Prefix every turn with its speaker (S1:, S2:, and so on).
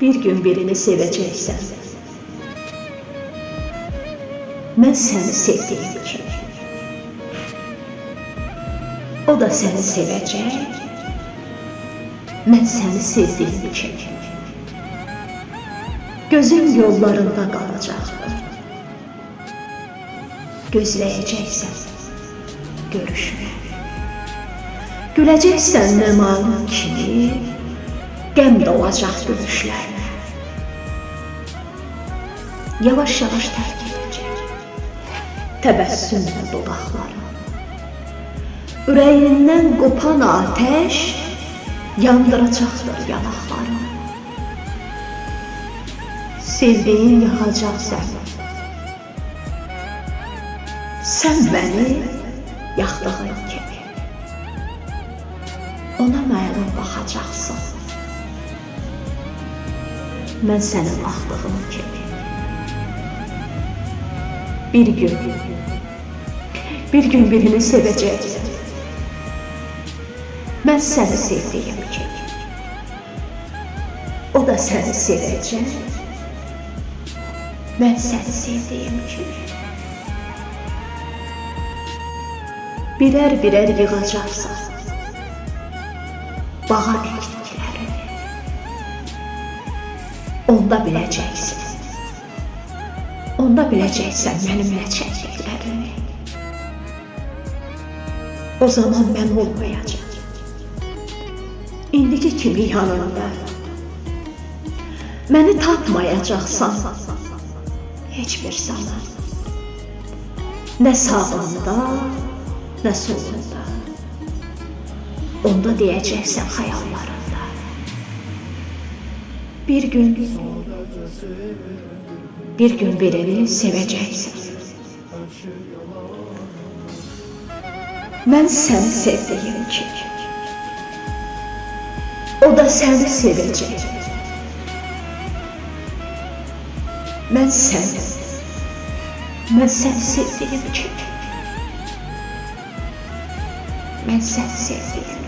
S1: Bir gün birini sevəcəksən, mən səni sevdiyim kimi, o da səni sevəcək, mən səni sevdiyim kimi. Gözün yollarında qalacaqdır, gözləyəcəksən görüşünü. Güləcəksən məmalın kimi, qəm dolacaq gülüşlərlə. Yavaş-yavaş tərk edəcək təbəssümlə dodaqları. Ürəyindən qopan atəş yandıracaqdır yanaqları. Sevdiyin yaxacaq səni, sən məni yaxdığın kimi. Ona məlum baxacaqsın, mən səni baxdığım kimi. Bir gün birini sevəcəksən, mən səni sevdiyim kimi. O da səni sevəcək, mən səni sevdiyim kimi. Birər-birər yığacaqsan bağa əkdiklərini, onda biləcəksən mənimlə çəkdiklərini. O zaman mən olmayacaq, indiki kimi yanında. Məni tapmayacaqsan heç bir zaman, nə sağında, nə solunda. Onda deyəcəksən xəyallarında, bir gün birini sevəcəksən. Mən səni sevdiyim kimi, o da səni sevəcək. Mən səni sevdiyim kimi, mən səni sevdiyim